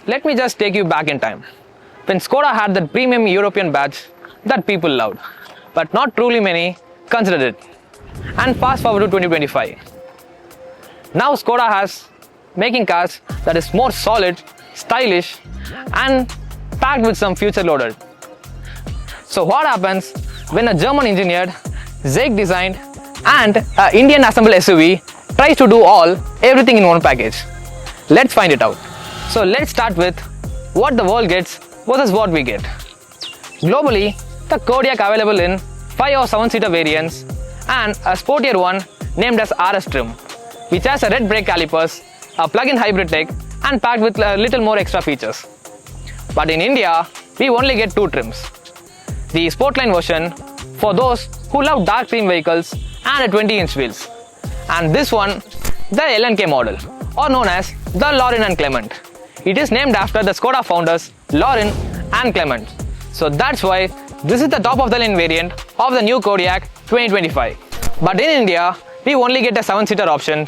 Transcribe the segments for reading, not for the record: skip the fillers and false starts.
let me just take you back in time, when Skoda had that premium European badge that people loved, but not truly many considered it. And fast forward to 2025. Now Skoda has making cars that is more solid, stylish and packed with some future loaded. So what happens when a German engineered, Czech designed and an Indian assembled SUV tries to do everything in one package? Let's find it out. So let's start with what the world gets versus what we get. Globally, the Kodiaq available in 5 or 7-seater variants and a sportier one named as RS trim, which has a red brake calipers, a plug-in hybrid tech and packed with a little more extra features. But in India, we only get 2 trims. The Sportline version for those who love dark theme vehicles and a 20-inch wheels. And this one, the L&K model, or known as the Lauren and Clement. It is named after the Skoda founders Lauren and Clement. So that's why this is the top of the line variant of the new Kodiaq 2025. But in India, we only get a 7-seater option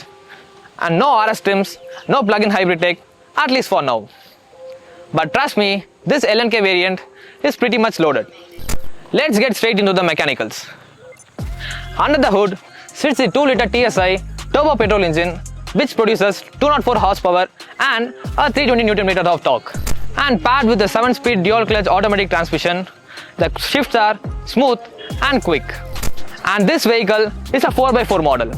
and no RS trims, no plug-in hybrid tech, at least for now. But trust me, this L&K variant is pretty much loaded. Let's get straight into the mechanicals. Under the hood sits the 2-liter TSI turbo petrol engine, which produces 204 horsepower and a 320 Nm of torque. And paired with the 7-speed dual-clutch automatic transmission, the shifts are smooth and quick. And this vehicle is a 4x4 model,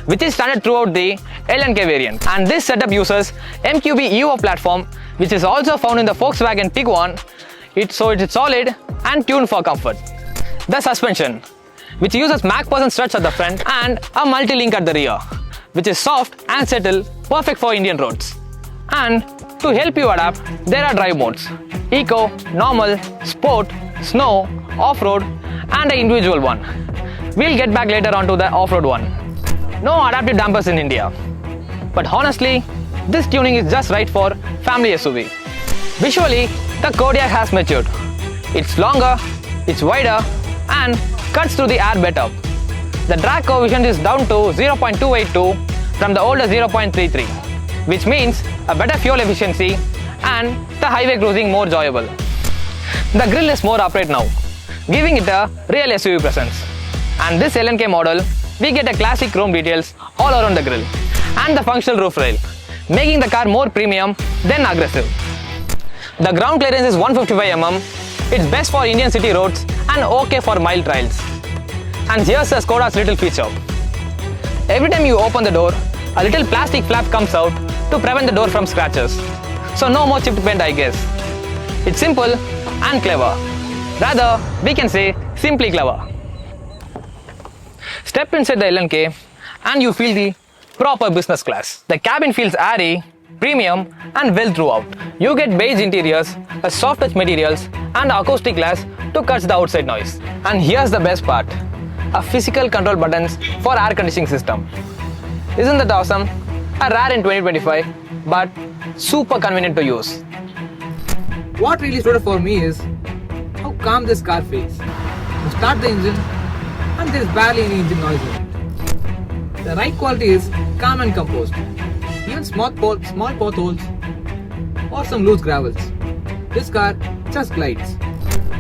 which is standard throughout the L&K variant. And this setup uses MQB Evo platform, which is also found in the Volkswagen Tiguan. So it is solid and tuned for comfort. The suspension, which uses MacPherson struts at the front and a multi-link at the rear, which is soft and settle, perfect for Indian roads. And to help you adapt, there are drive modes: Eco, Normal, Sport, Snow, Off-road and an individual one. We'll get back later onto the off-road one. No adaptive dampers in India. But honestly, this tuning is just right for family SUV. Visually, the Kodiaq has matured. It's longer, it's wider and cuts through the air better. The drag coefficient is down to 0.282 from the older 0.33, which means a better fuel efficiency and the highway cruising more enjoyable. The grille is more upright now, giving it a real SUV presence. And this L&K model, we get a classic chrome details all around the grille and the functional roof rail, making the car more premium than aggressive. The ground clearance is 155 mm. It's best for Indian city roads and okay for mild trials. And here's the Skoda's little feature. Every time you open the door, a little plastic flap comes out to prevent the door from scratches. So no more chipped paint, I guess. It's simple and clever. Rather, we can say simply clever. Step inside the L&K and you feel the proper business class. The cabin feels airy, premium and well throughout. You get beige interiors, a soft touch materials and acoustic glass to cut the outside noise. And here's the best part, a physical control buttons for air conditioning system. Isn't that awesome? A rare in 2025, but super convenient to use. What really stood out for me is how calm this car feels. You start the engine and there is barely any engine noise in it. The ride quality is calm and composed. Even small potholes or some loose gravels, this car just glides.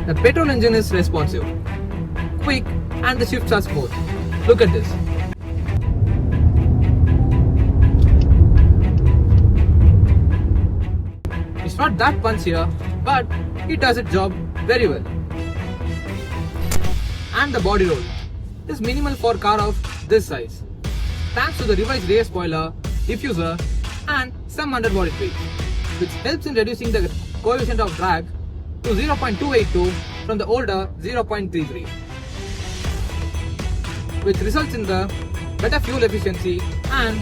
The petrol engine is responsive, quick and the shifts are smooth. Look at this. It's not that punchier, but it does its job very well. And the body roll is minimal for a car of this size, thanks to the revised rear spoiler, diffuser and some underbody tweaks, which helps in reducing the coefficient of drag to 0.282 from the older 0.33, which results in the better fuel efficiency and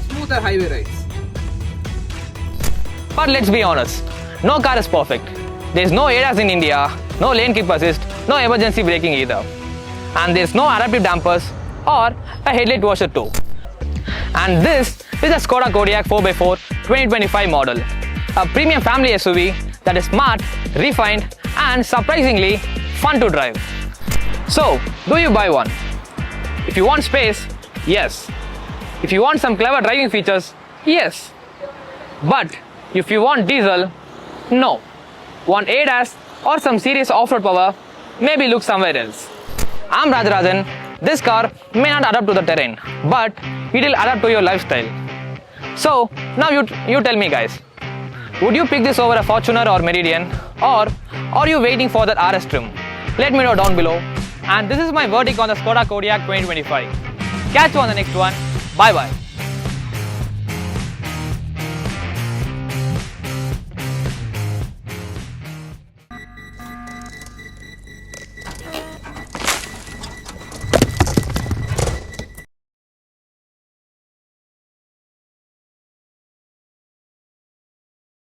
smoother highway rides. But let's be honest, no car is perfect. There's no ADAS in India, no lane keep assist, no emergency braking either. And there's no adaptive dampers or a headlight washer too. And this is a Skoda Kodiaq 4x4 2025 model, a premium family SUV that is smart, refined and surprisingly fun to drive. So, do you buy one? If you want space, yes. If you want some clever driving features, yes. But if you want diesel, No. Want ADAS or some serious off-road power? Maybe look somewhere else. I'm Rajarajan. This car may not adapt to the terrain, but it will adapt to your lifestyle. So now you tell me guys, would you pick this over a Fortuner or Meridian, or are you waiting for that RS trim? Let me know down below. And this is my verdict on the Skoda Kodiaq 2025. Catch you on the next one. Bye bye.